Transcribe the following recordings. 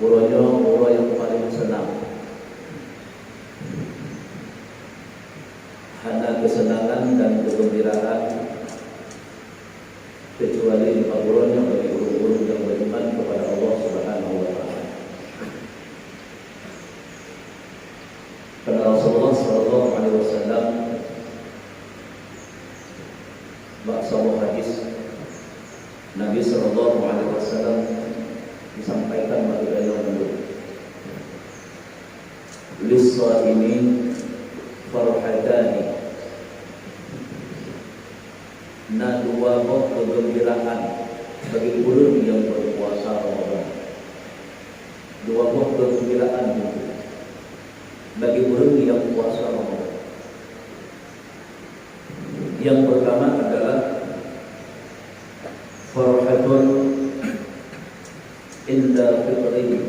Uronya uro yang paling senang. Hanya kesenangan dan kegembiraan kecuali di uronya bagi urun-urun yang beriman kepada Allah Subhanahu wa taala. Karena Rasulullah sallallahu alaihi wasallam bahasa hadis Nabi sallallahu alaihi wasallam disampaikan bagi beliau lis-shaimin farhatani, na dua kegembiraan bagi ulun yang berpuasa Ramadan. Dua kegembiraan bagi ulun yang puasa Ramadan. Yang pertama adalah farhatun inda fitrihi,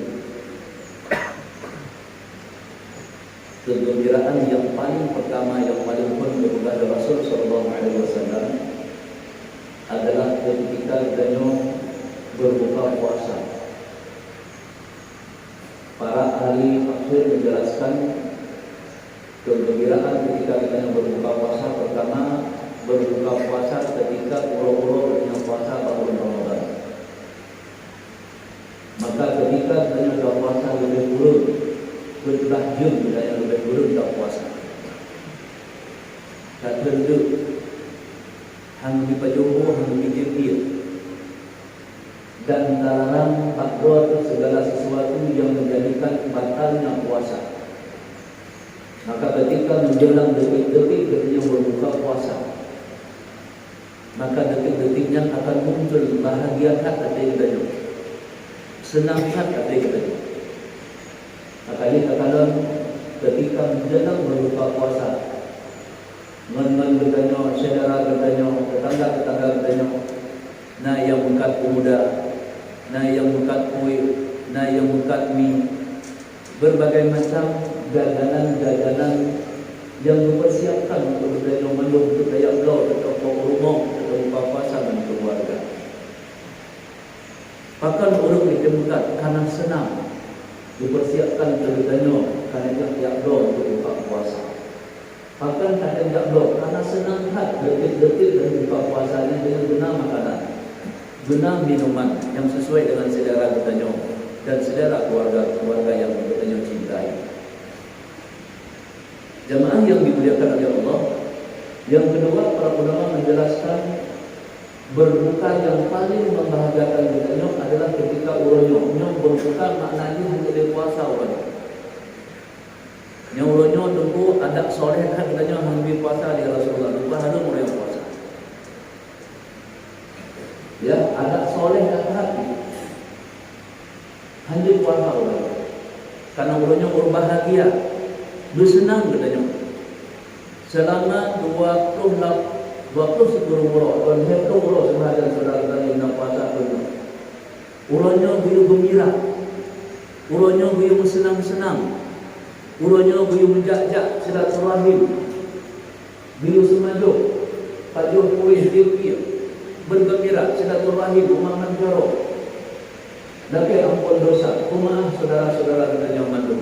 kegembiraan yang paling pertama, yang paling pun kepada Rasul sallallahu alaihi wasallam adalah ketika beliau berbuka puasa. Para ahli tafsir menjelaskan kegembiraan ketika beliau berbuka puasa pertama, berbuka puasa ketika ulo-ulo yang puasa baru Ramadan. Maka ketika beliau berpuasa lebih dulu, bertahajud yang lebih dulu tak puasa, tak terduk, hang di pajoho, hang di jepir, dan larang takbir segala sesuatu yang menjadikan batalnya puasa. Maka ketika menjelang detik-detik ketika berbuka puasa, maka detik-detiknya akan muncul bahagia hati kita, senang hati kita. Makanya terkadang ketika menjelang berbuka puasa, men-men bertanya, saudara bertanya, tetangga-tetangga bertanya, nah yang bukat pemuda, nah yang bukat kuih, nah yang bukat mie, berbagai macam jajanan-jajanan yang dipersiapkan untuk bertanya menu untuk daya belau, untuk rumah, untuk buka puasa dan keluarga. Bahkan orang ditemukan karena senang dipersiapkan ceritanya karena tiap doa untuk buka puasa. Bahkan ada tiap doa karena senang hati detik-detik dari buka puasanya dengan guna makanan, guna minuman yang sesuai dengan selera bertanya dan selera keluarga yang bertanya cintai. Jemaah yang dimuliakan oleh Allah, yang kedua para ulama menjelaskan berbuka yang paling membahagiakan kita adalah ketika uronyo. Nyong berbuka maknanya hanya di puasa uronyo. Nyong uronyo tunggu ada soleh kan kita nyong hanya puasa di Rasulullah. Lupa ada orang yang puasa. Ya, ada soleh dan hati. Hanya puasa uronyo. Karena uronyo berbahagia, bersenang kita nyong. Selama 20 bulan, dan hekto bulan sebahagian saudara yang nak puasa pun, ulanya biu gembira, ulanya biu senang-senang, ulanya biu menjak-jak silaturahim, biu semajuk, pajuh kuih dia bergembira silaturahim, rumah manjaro, laki ampun dosa, rumah saudara-saudara kita yang mandu.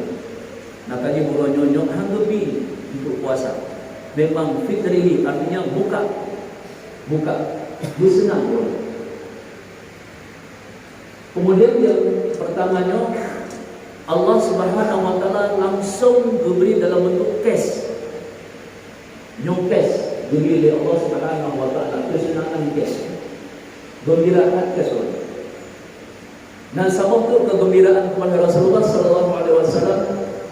Nakanya ulanya nyok hanggepi untuk puasa. Memang fitrihi artinya buka, bersenang. Kemudian yang pertamanya Allah Subhanahu wa taala langsung beri dalam bentuk cash, nyokes beri oleh Allah Subhanahu wa taala kesenangan cash, gembiraan cash. Dan sebab itu kegembiraan kepada Rasulullah sallallahu alaihi wasallam,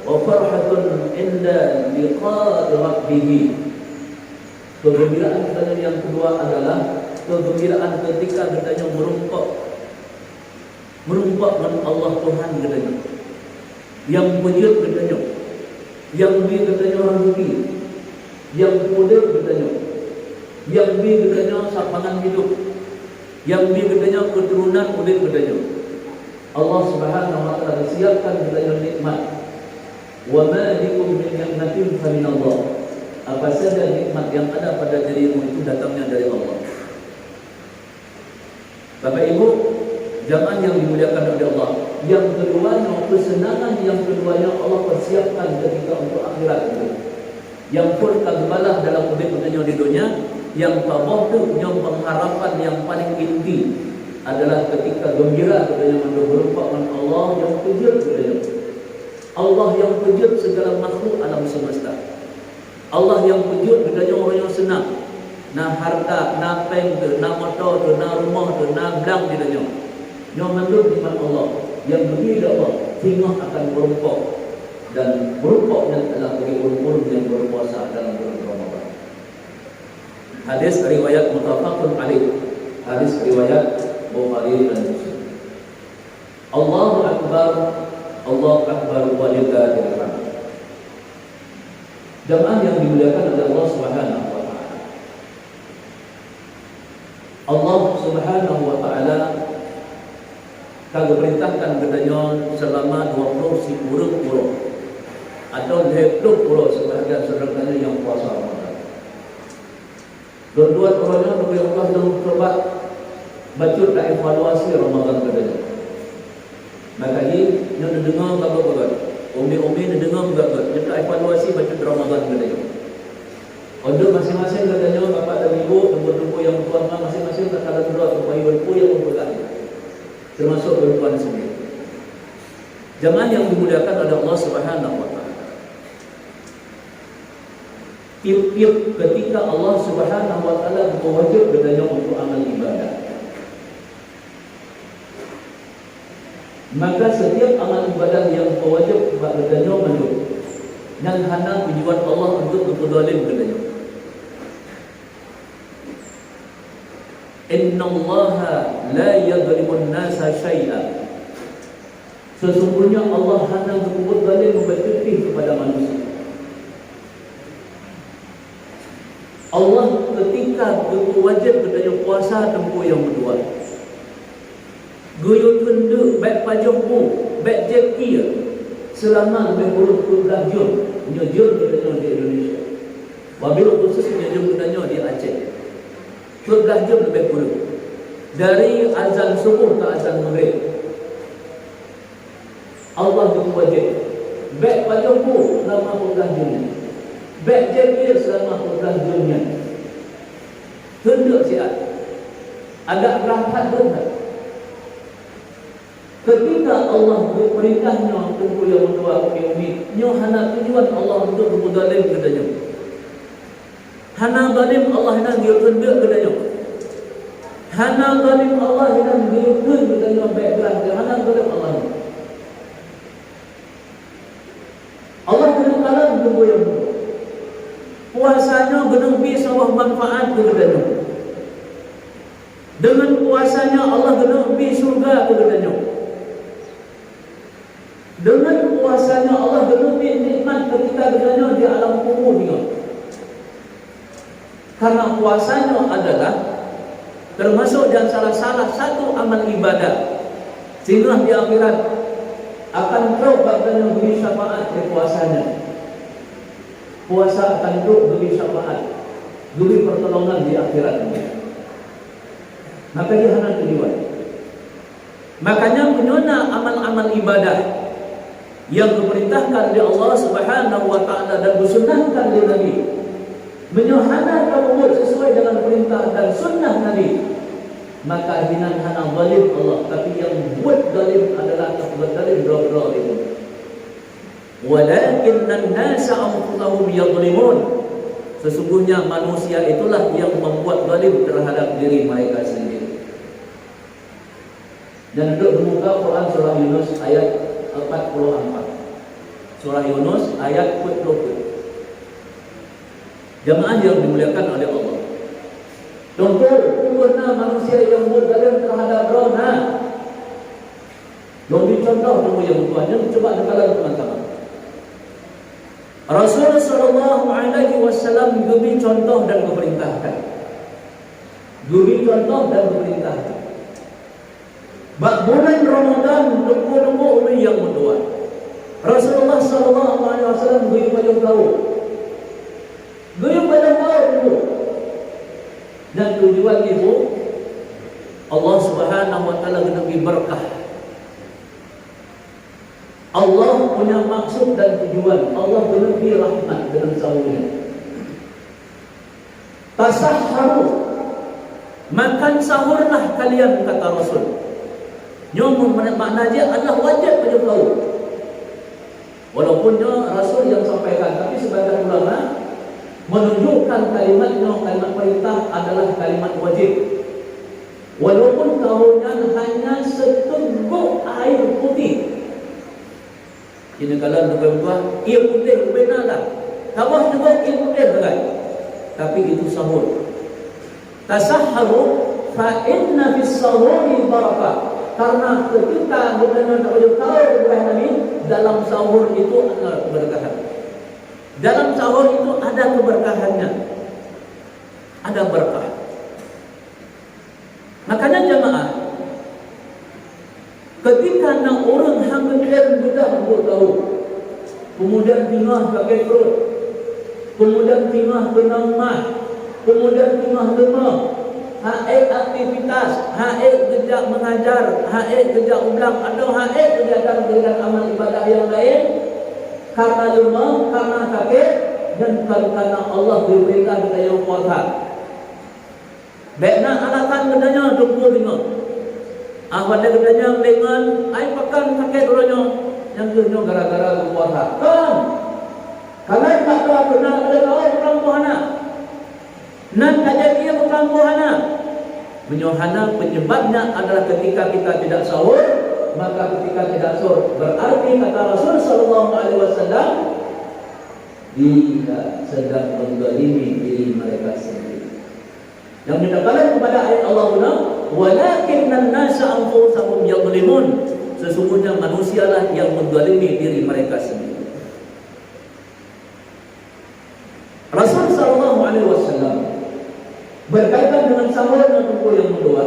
wa farhatun inda liqa'i rabbih. Kegembiraan kita yang kedua adalah kegembiraan ketika kita merumpak dengan Allah Tuhan kita, yang wujud kita, yang beri kita rezeki, yang mudah kita, yang beri kita sapangan hidup, yang beri kita keturunan urip kita. Allah Subhanahu wa taala siapkan kita nikmat. Wa ma bikum min ni'matin fa min Allah. Apa saja nikmat yang ada pada dirimu itu datangnya dari Allah. Bapak Ibu, jamaah yang dimuliakan oleh Allah, yang keduanya, kesenangan yang keduanya Allah persiapkan ketika untuk akhirat itu. Yang pun kagemalah dalam hidup di dunia, yang tabah tu yang pengharapan yang paling inti adalah ketika gembira katanya berjumpa dengan Allah yang kejut katanya. Allah yang kejut segala makhluk alam semesta. Allah yang kejut katanya orang yang senang. Na harta, na peng tu, na motor tu, na rumah tu, na belang katanya. Yang menurut iman Allah yang berbeda Allah tinggal akan merumpok, dan merumpoknya adalah bagi orang-orang yang berpuasa dalam bulan Ramadan. Hadis riwayat muttafaqun alaih. Hadis riwayat Bukhari dan Muslim. Allahu Akbar, Allahu Akbar walillahil hamd. Jemaah yang dimuliakan oleh Allah Subhanahu wa taala. Allah Subhanahu wa taala kagak perintahkan katanya selama 20 puluh atau 20 sebahagian saudaranya yang puasa Ramadan. Dua-dua orangnya bagi Allah dalam coba baca tak evaluasi Ramadan katanya. Maka ini yang dengar bagus-bagus. Umi-umi dengar bagus. Dia tak evaluasi baca Ramadan katanya. Untuk masing-masing katanya bapak dan ibu, tunggu-tunggu yang tuan masing-masing tak ada doa supaya berpu yang mempegang. Termasuk perempuan sendiri. Jemaah yang dimuliakan oleh Allah Subhanahu wa taala. Tiap-tiap ketika Allah Subhanahu wa taala berwajib katanya untuk amal ibadah. Maka setiap amal ibadah yang berwajib katanya menurut yang hana tujuan Allah untuk berzalim katanya. Innallaha la yadhlimun nasa syai'a. Sesungguhnya Allah hanya berbuat zalim memberkati kepada manusia. Allah ketika berwajib kepada puasa tempoh yang berdua. Guyut benda baik pajakmu, baik jeki selama lebih 12 jam. Punya jam katanya di Indonesia. Wabil khususnya jam katanya di Aceh. 12 jam lebih kurang. Dari azan subuh ke azan maghrib. Allah berwajib. Baik padaku selama 12 jamnya. Baik dia selama 12 jamnya. Tunduk siap. Agak berangkat benar. Ketika Allah berperintahnya tunggu yang berdua ini, hana tujuan Allah untuk bermudalim katanya. Hana zalim Allah hendak dia tunduk katanya. Hana zalim Allah hendak dia tunduk katanya baiklah. Hana zalim Allah. Allah kena kalam tunggu yang berdua. Puasanya benar-benar sawah manfaat katanya. Dengan puasanya Allah benar-benar surga katanya. Dengan puasanya Allah benar-benar nikmat ketika katanya di alam kubur dia. Karena puasanya adalah termasuk dan salah satu amal ibadah sehingga di akhirat akan terus katanya beri syafaat di puasanya. Puasa akan terus beri syafaat, beri pertolongan di akhirat. Maka dia hendak tujuan. Makanya punya amal-amal ibadah yang diperintahkan oleh Allah Subhanahu wa taala dan disunnahkan oleh Nabi, menyuhana kamu sesuai dengan perintah dan sunnah Nabi, maka hinan hana zalim Allah. Tapi yang buat zalim adalah buat zalim bro itu. Walakinnan nasa anfusahum yadhlimun. Sesungguhnya manusia itulah yang membuat zalim terhadap diri mereka sendiri. Dan duduk di muka Quran surah Yunus ayat 44. Surah Yunus ayat 40. Jemaah yang dimuliakan oleh Allah. Contoh manusia yang berzalim terhadap rona. Lebih contoh dulu yang tuan coba dengarkan teman-teman. Rasulullah sallallahu alaihi wasallam beri contoh dan memerintahkan. Beri contoh dan memerintahkan. Bak bulan Ramadan tunggu-tunggu orang yang berdoa. Rasulullah sallallahu alaihi wasallam beri payung tahu. Beri payung tahu dulu. Dan tujuan itu Allah Subhanahu wa taala lebih berkah. Allah punya maksud dan tujuan. Allah berlebih rahmat dengan sahurnya. Tasahharu, makan sahurlah kalian, kata Rasul. Maknanya adalah wajib pada sahur. Walaupun Rasul yang sampaikan, tapi sebagian ulama menunjukkan kalimatnya, kalimat perintah adalah kalimat wajib. Walaupun sahurnya hanya seteguk air putih. Ini kalau berbuat ia putih benar dah. Kawah juga ia putih benar. Tapi itu sahur. Tasahharu fa inna fis sahuri barakah. Karena ketika bukan tahu bukan Nabi, dalam sahur itu ada keberkahan. Dalam sahur itu ada keberkahannya. Ada berkah. Makanya jemaah, ketika nak orang hampir mudah untuk tahu, kemudian tinggal pakai perut, kemudian tinggal benang mah, kemudian tinggal lemah, haid aktivitas, haid kerja mengajar, haid kerja ulang, atau haid kegiatan amal ibadah yang lain, karena lemah, karena sakit, dan karena Allah berikan kita yang kuasa. Baiklah alasan bedanya tunggu tengok. Pada bedanya dengan ai pakan pakai dulunya yang kedua gara-gara puasa. Kan? Karena tak tahu benar ada orang puasa. Nan kajian dia bukan puasa. Menyohana penyebabnya adalah ketika kita tidak sahur, maka ketika tidak sahur berarti kata Rasul sallallahu alaihi wasallam dia sedang menzalimi diri mereka sendiri. Yang dikatakan kepada ayat Allah, walakinnan nasa anfusahum yadhlimun, sesungguhnya manusialah yang menzalimi diri mereka sendiri. Rasul sallallahu alaihi wasallam berkaitan dengan sahur dan rukuk yang kedua,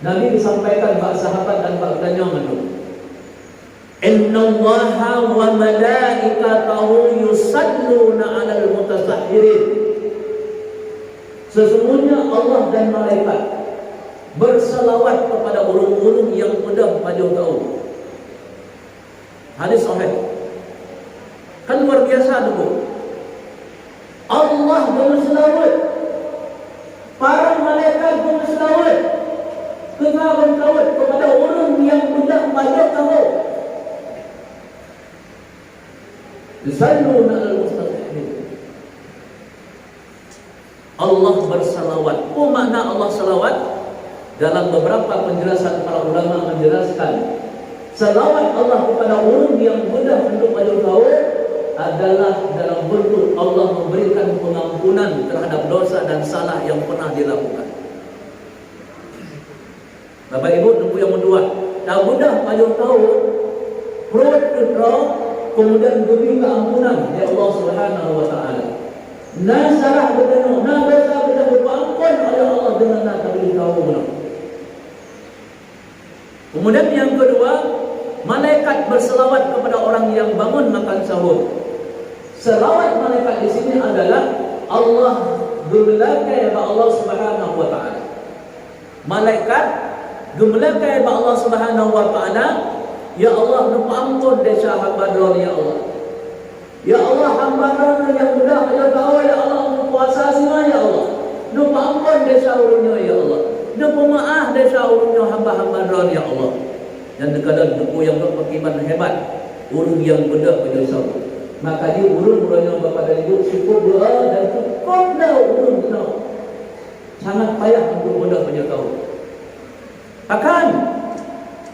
Nabi disampaikan kepada sahabat dan bertanya menurut, innallaha wa malaikatahu yusalluna 'alal mutasahhirin. Sesungguhnya Allah dan malaikat berselawat kepada orang-orang yang mudah pada tahu. Hadis sahih. Kan luar biasa tu. Allah berselawat, para malaikat berselawat, berselawat kepada orang yang mudah pada tahu. Yusalluna 'alal mutasahhirin. Allah bersalawat. Apa makna Allah salawat? Dalam beberapa penjelasan para ulama menjelaskan, salawat Allah kepada orang yang mudah untuk maju tahu adalah dalam bentuk Allah memberikan pengampunan terhadap dosa dan salah yang pernah dilakukan. Bapak Ibu, tunggu yang kedua. Tak mudah maju tahu, perut kedua, kemudian diberi keampunan ya Allah Subhanahu wa taala. Nah salah bertemu, nah dosa kita berampun oleh Allah dengan nak beritahu benar. Kemudian yang kedua, malaikat berselawat kepada orang yang bangun makan sahur. Selawat malaikat di sini adalah Allah gemelakai kepada Allah Subhanahu wa taala. Malaikat gemelakai kepada Allah Subhanahu wa taala, ya Allah, numpah ampun desa hamba ya Allah. Ya Allah, hamba yang mudah ya tahu ya Allah, puasa semua ya Allah. Numpah ampun desa urunnya ya Allah. Numpah maaf desa urunnya hamba-hamba ya Allah. Dan kadang duku yang berpakiman hebat, urun yang mudah pada sahur. Maka dia urun-urunnya Bapak dan Ibu cukup doa dan cukup dah urun benar. Sangat payah untuk mudah pada sahur. Akan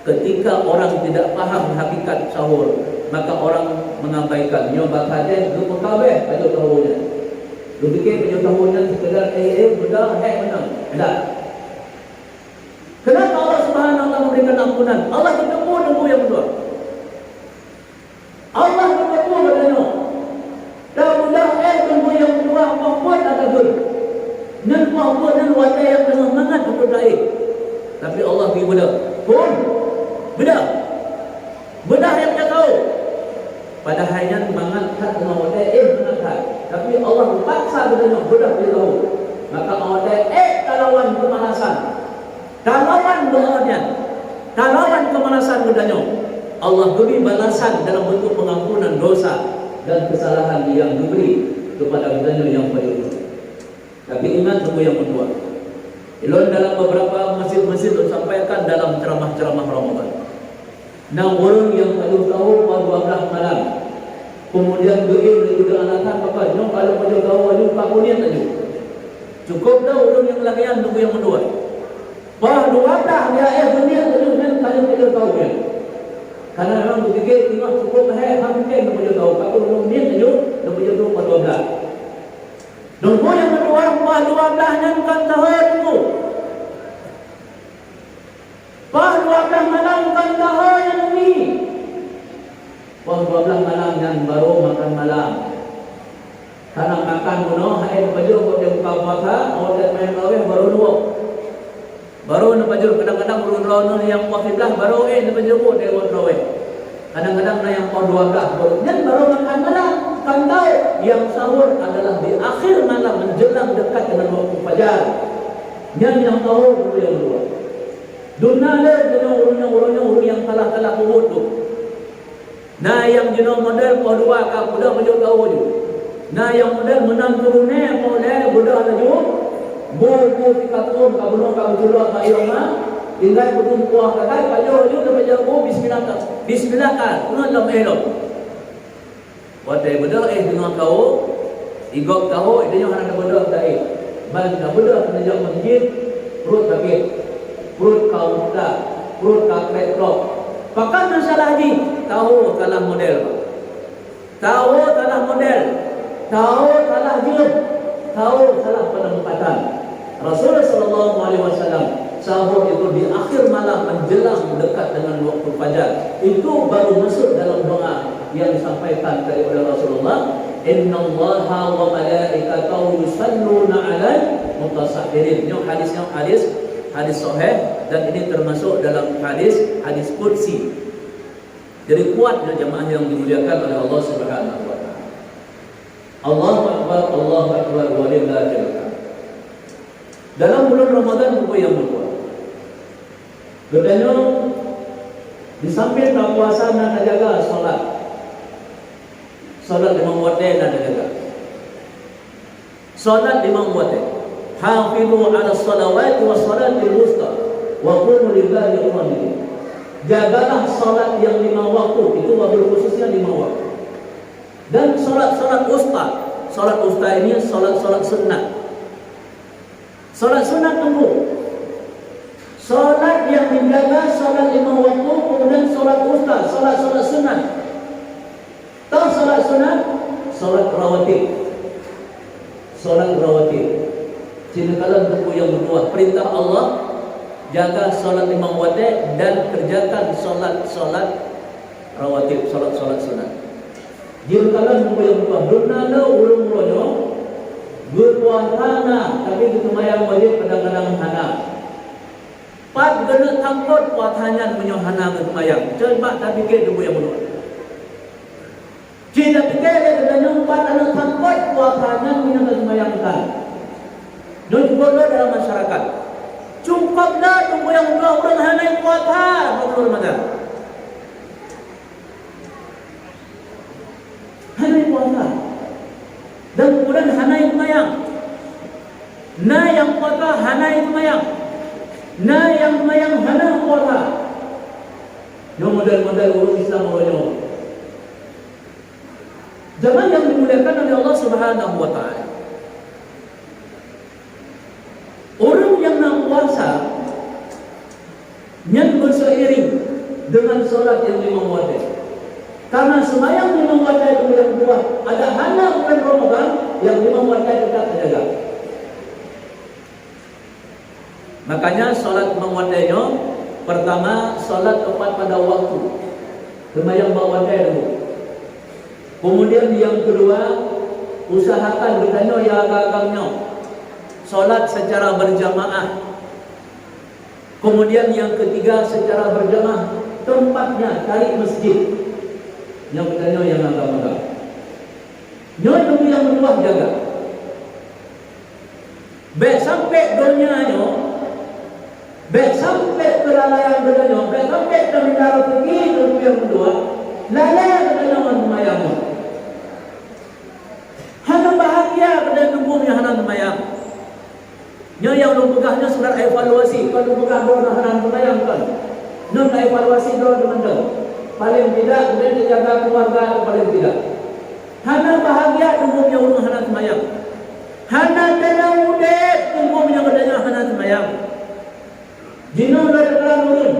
ketika orang tidak paham hakikat sahur, maka orang mengabaikan nyoba saja lu mengkabeh pada tahunnya. Lu fikir pada tahunnya sekedar benar benar. Tidak. Kenapa Allah Subhanahu wa taala memberikan ampunan? Allah ketemu yang kedua. Allah ketemu padanya. Dan mudah ketemu yang kedua apapun ada dulu. Dan apapun dan wajah yang dengan mangat untuk baik. Tapi Allah beri bedah. Pun bedah. Bedah yang kita tahu. Padahalnya mengangkat dengan wadai mengangkat, tapi Allah paksa bedanya bedah beritahu. Maka wadai kalawan kemalasan, kalawan doanya, kalawan kemalasan bedanya. Allah beri balasan dalam bentuk pengampunan dosa dan kesalahan yang diberi kepada kita yang paling. Tapi ingat tunggu yang kedua. Ilon dalam beberapa masjid-masjid sampaikan dalam ceramah-ceramah Ramadan. Nah, orang yang paling tahu pada 12 malam. Kemudian beri juga alasan apa? Nyong kalau paling tahu wajib pakunian aja. Cukup dah orang yang lagian tunggu yang kedua. Bah 12 dia dunia tu kan kalau paling tahu kan. Karena orang berfikir tengok cukup hampir nak tahu. Kalau orang ni aja nak tahu pada 12. Nunggu yang kedua, 12 yang kan tahu itu. 12 malam kan tahu yang ini. 12 malam yang baru makan malam. Karena makan bunuh, hai baju kau dia buka puasa, awak main laweh baru 2. Baru nak baju kadang-kadang urun yang puasa baru nak baju pun dia urun laweh. Kadang-kadang yang 12 baru dan baru makan malam. Kan tahu yang sahur adalah di akhir malam menjelang dekat dengan waktu fajar. Yang tahu dulu yang dua. Dunale dengan urun yang kalah kubur tu. Nah yang jenuh model kedua kau budak baju kau tu. Nah yang model menang turunnya boleh budak laju. Buku tikatun kau bunuh kau jual kau irama. Tinggal putun kuah kakak baju dapat jago bismillah. Bismillah kan. Tuhan dalam elok. Watai budak dengan kau, igok kau, dia yang hendak budak tak balik nak budak kena jauh masjid, perut sakit, perut kau muda, perut kau kreklok. Pakai masalah ni, tahu salah model, tahu salah model, tahu salah jilid, tahu salah penempatan. Rasulullah SAW sahur itu di akhir malam menjelang dekat dengan waktu fajar. Itu baru masuk dalam doa yang disampaikan oleh Rasulullah, innallaha wa malaikatahu yusalluna 'alal mutasahhirin. Ini hadis sahih dan ini termasuk dalam hadis qudsi. Jadi kuatnya jemaah yang dimuliakan oleh Allah Subhanahu wa taala. Allahu akbar walillahil hamd. Dalam bulan Ramadan yang kedua. Gedanya di samping puasa nak jaga solat. Solat 5 waktu nak jaga. Solat 5 waktu. Hafizu 'ala shalawati was salatil wusta wa qumu lillahi qanitin. Jagalah solat yang 5 waktu, itu wabil khususnya 5 waktu. Dan solat usta. Solat usta ini solat sunnah. Solat sunnah tunggu. Solat yang menjaga solat 5 waktu, kemudian solat usta, solat sunnah. Tahu solat sunnah? Solat rawatib. Solat rawatib. Cintakan tunggu yang kedua. Perintah Allah, jaga solat 5 waktu dan kerjakan solat rawatib, solat sunnah. Cintakan tunggu yang kedua. Dunala ulung rojo, berpuasa tapi kemayang wajib kadang-kadang hana. Pat kena tangkut puasanya menyohana kemayang. Coba tak fikir tunggu yang kedua. Jika fikir dia kena pat kena tangkut puasanya menyohana kemayang. Dan juga dalam masyarakat. Cukuplah tunggu yang kedua orang hana puasa waktu Ramadan. Hana puasa. Dan kemudian hana kemayang. Nah yang puasa hana kemayang. Nah yang kemayang hana puasa. Yang model-model urus Islam orang. Zaman yang dimuliakan oleh Allah Subhanahu wa taala. Orang yang nak puasa yang berseiring dengan solat yang 5 waktu. Karena sembahyang 5 waktu itu yang kedua, ada hana bulan Ramadan yang 5 waktu tetap terjaga. Makanya solat 5 waktunya, pertama solat tepat pada waktu. Sembahyang 5 waktu dulu. Kemudian yang kedua, usahakan bertanya yang agak-agaknya solat secara berjamaah. Kemudian yang ketiga secara berjamaah, tempatnya cari masjid. Yang bertanya yang agak-agak. Nyonya yang kedua jaga. Baik sampai dunianya, baik sampai kelalaian bertanya, baik sampai terminal pergi yang kedua. Lala kedalam semayang. Hana bahagia kedalam tubuhnya hana semayang. Nya yang lu pegahnya sudah evaluasi. Kalau pegah doa hana semayang kan. Nun evaluasi doa teman-teman. Paling tidak kemudian dijaga keluarga paling tidak. Hana bahagia tubuhnya urung hana semayang. Hana dalam udet tubuhnya kedanya hana semayang. Jino dari dalam urun.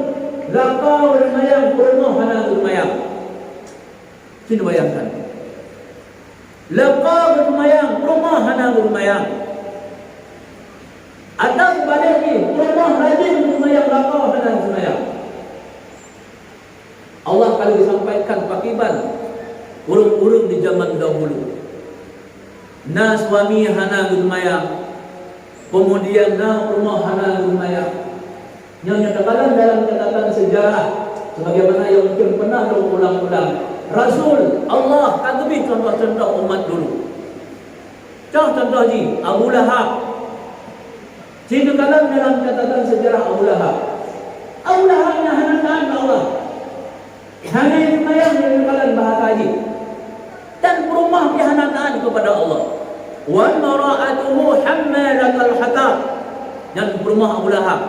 Lakau semayang kurma hana semayang. Sini bayangkan. Lakau semayang kurma hana semayang. Atau sebaliknya kurma rajin semayang lakau hana semayang. Allah kalau disampaikan pakiban urung-urung di zaman dahulu. Na suami hana semayang. Kemudian na rumah hana semayang. Yang nyatakan dalam catatan sejarah sebagaimana yang mungkin pernah berulang-ulang. Rasul Allah kagumi contoh-contoh umat dulu. Contoh ji Abu Lahab. Ceritakan dalam catatan sejarah Abu Lahab. Abu Lahabnya hana taat Allah. Hanya semayang yang dikatakan bahasa ji. Dan rumah dia hana taat kepada Allah. Wa mara'atuhu hammalatal hatab. Dan rumah Abu Lahab.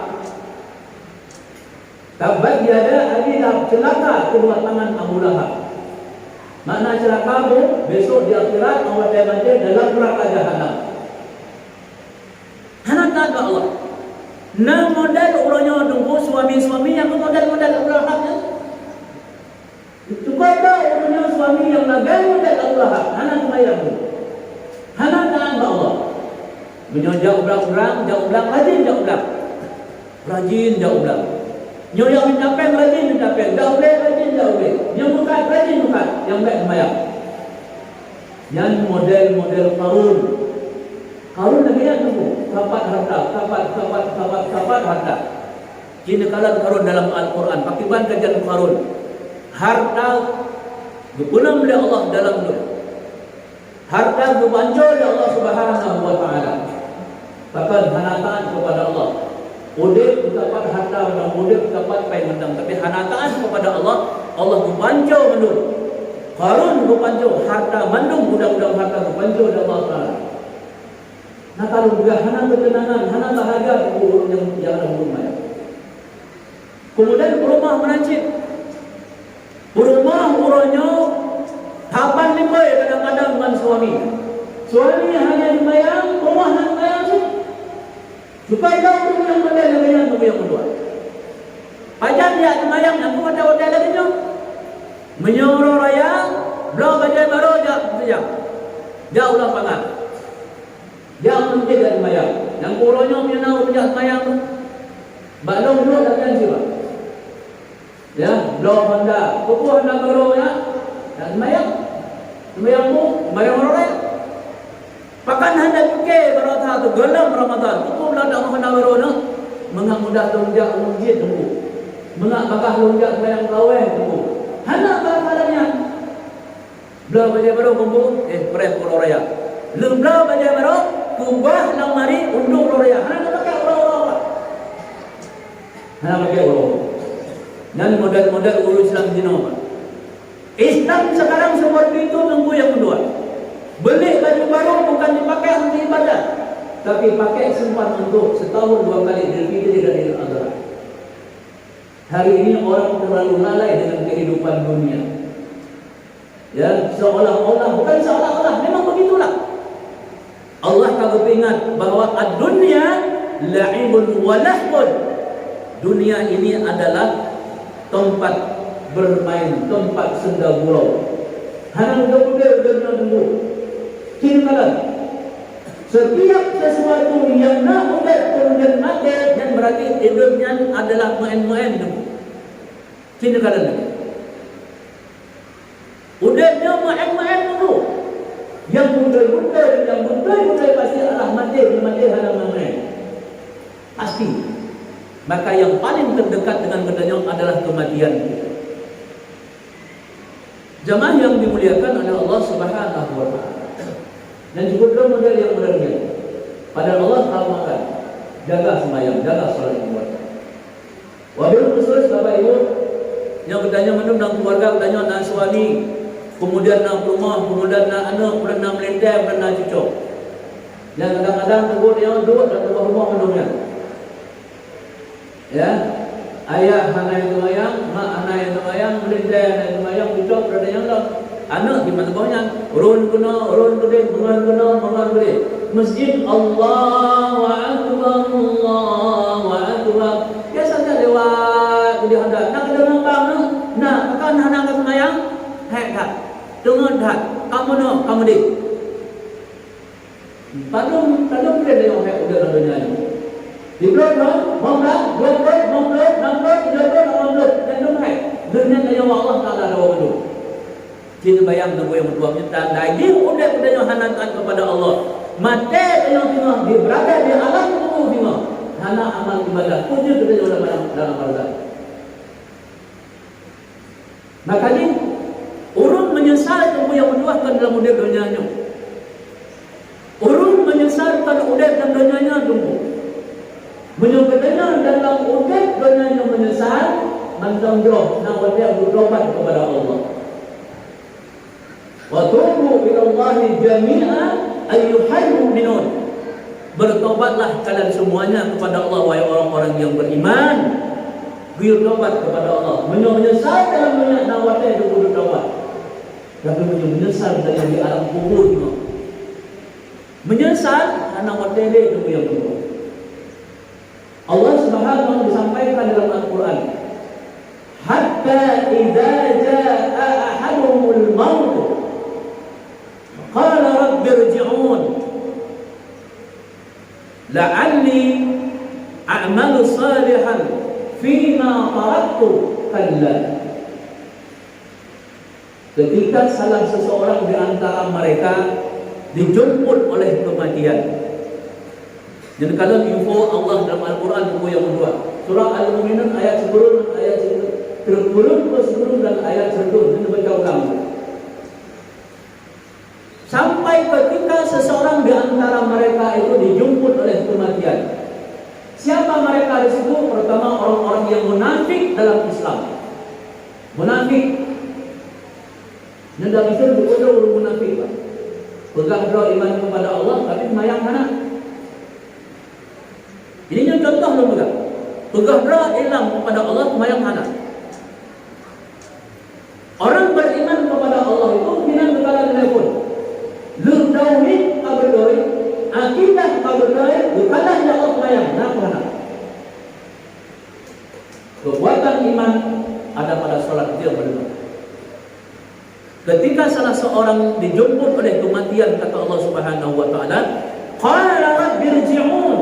Tabat yada Abi Lahab, celaka kedua tangan Abu Lahab. Makna celaka pun besok di akhirat Allah mati dalam neraka jahanam. Hana taat Allah. Na modal orangnya tunggu suami-suami yang modal-modal Abu Lahabnya. Itu kata orangnya suami yang lagai modal Abu Lahab. Hana semayang. Hana taat Allah. Menyojak ulang-ulang, jauh ulang, rajin jauh ulang. Rajin jauh ulang. Yang mencapai rajin mencapai, jauh boleh rajin jauh boleh. Yang bukan rajin bukan, yang baik semayang. Yang model-model Qarun. Qarun lagi yang tunggu, kapat harta. Kini kalah Qarun dalam Al-Quran, pakiban kajian Qarun. Harta dipunam oleh Allah dalam dunia. Harta dibanjol oleh Allah Subhanahu wa taala. Bahkan hanataan kepada Allah. Udip dapat harta menang, udip dapat pai menang. Tapi hanataan kepada Allah, Allah membanjau mendung. Qarun membanjau harta mandung, budak-budak harta membanjau dari Allah Taala. Nah kalau juga hana ketenangan, hana bahagia yang ada rumah. Kemudian rumah menancip. Rumah urangnya tapan lima kadang-kadang dengan suami. Suami hanya dibayang, rumah hanya dibayang sih. Supaya tahu yang model lagi yang kedua. Pajak dia semayang yang kepada hotel lagi tu. Menyuruh raya, belah bajai baru jauh. Jauh lah pangan. Jauh nanti dia semayang. Yang kurangnya menyuruh pajak semayang tu. Balong dulu tak kan siapa. Ya, belah Honda. Kuku Honda baru ya. Dan semayang. Semayang tu, semayang orang raya. Pakan hendak fikir berata tu gelam Ramadan. Kuku belanda Honda baru nak mengamudah lonjak masjid tunggu. Mengak bakah lonjak bayang kawin tunggu. Hana barang-barangnya. Belah bajai baru kumpul pres Pulau Raya. Belah bajai baru kubah lang mari undung Pulau Raya. Hana pakai orang-orang. Hana pakai orang. Dan model-model urus Islam dino. Islam sekarang seperti itu tunggu yang kedua. Beli baju baru bukan dipakai untuk ibadah, tapi pakai simpan untuk setahun dua kali Idul dan Idul Adha. Hari ini orang terlalu lalai dengan kehidupan dunia. Ya, seolah-olah, bukan seolah-olah, memang begitulah. Allah kagak ingat bahwa ad-dunya la'ibun wa lahbun. Dunia ini adalah tempat bermain, tempat senda gurau. Hanya udah dulu. Kini-kala setiap sesuatu yang nak ubat kemudian mati, yang berarti hidupnya adalah main-main. Kini-kala udatnya main-main dulu. Yang betul-betul pasti adalah mati hanya main. Pasti. Maka yang paling terdekat dengan kedanya adalah kematian. Jamaah yang dimuliakan oleh Allah Subhanahu wa taala. Dan juga model yang berbeda. Padahal Allah makan, jaga sembahyang, jaga salat ibadah. Wabil khusus Bapak Ibu Yang bertanya mana nak keluarga, bertanya nak suami, kemudian nak rumah, kemudian nak anak, kemudian nak melintai, kemudian nak cucu. Yang kadang-kadang tegur dia duduk dalam rumah menungnya. Ya, ayah anak itu ayang, mak anak itu ayang, melintai anak itu ayang, cucu berada yang lain. Anak di mana banyak, urun gede, mengan gede. Masjid Allahu Akbar, Allahu Akbar. Ya saja lewat di hendak. Nak ada nampak no? Nak akan anak kat semayang? Hek tak. Dengar tak. Kamu no, kamu di. Padum boleh dia hek udah dalam dunia ini. Di blok no, mamlak, mamlak, dan dum hek. Dunia dia Allah Taala ada waktu. Kita bayang tunggu yang berdua minta lagi udah hanakan kepada Allah. Mati yang tengah berada di alam tubuh tengah. Hana amal ibadah punya kita dalam barzakh. Makanya urung menyesal tunggu yang berdua dalam udap dunianya. Urung menyesal kalau udap dalam dunianya tunggu. Menyebutnya dalam udap dunianya menyesal mantang jauh nak wajib bertobat kepada Allah. Wa tubu ila Allahi jami'an ayyuhal mu'minun. Bertobatlah kalian semuanya kepada Allah wahai orang-orang yang beriman. Bertobat kepada Allah. Menyesal dalam dunia nawatnya itu bertobat. Tapi menyesal dari di alam kubur itu. Menyesal karena watele itu yang kedua. Allah Subhanahu wa taala disampaikan dalam Al-Qur'an. Hatta idza jaa ahaduhumul maut qala rabbi irji'un la'alli a'malu salihan fima taraktu kalla. Ketika salah seseorang di antara mereka dijemput oleh kematian. Jadi kalau info Allah dalam Al-Quran info yang kedua, surah Al-Mu'minun ayat 10 dan ayat 10 dan ayat 1 ini baca ulang. Sampai ketika seseorang di antara mereka itu dijemput oleh kematian. Siapa mereka di situ? Pertama orang-orang yang munafik dalam Islam. Munafik. Nanda bisa diudah orang munafik. Pegang doa iman kepada Allah tapi mayang mana? Ininya contoh lu pegang. Pegang doa iman kepada Allah mayang mana? Orang beriman kepada Allah itu minang kepada telepon. Lu tauhid kaberdoi, akidah kaberdoi, bukanlah ya Allah mayang. Nah, kekuatan iman ada pada salat dia beriman. Ketika salah seorang dijemput oleh kematian kata Allah Subhanahu wa taala, qala rabbi irji'un.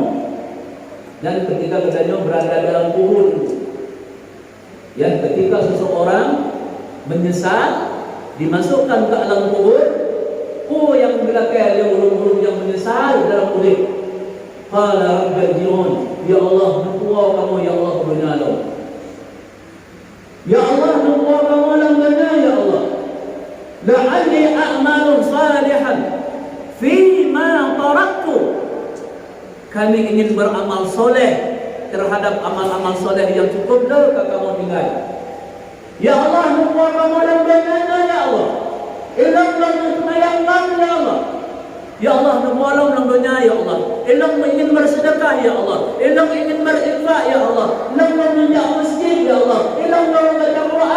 Dan ketika keduanya berada dalam kubur, ya ketika seseorang menyesal dimasukkan ke alam kubur, yang belakang yang ulung-ulung yang menyesal dalam kubur. Qala rabbi irji'un. Ya Allah, nubuah kamu ya Allah bernyala. Ya Allah, nubuah kamu lamanya ya Allah. La'alli a'malu salihan fima taraktu. Kami ingin beramal soleh terhadap amal-amal soleh yang cukup dah kamu tinggal. Ya Allah, nubuah kamu lamanya ya Allah. Ilang semayang ya Allah. Ya Allah, nubuah lamanya ya Allah. Ilang ingin bersedekah ya Allah. Ilang ingin berinfak ya Allah. Ilang menjak masjid ya Allah. Ilang baca Quran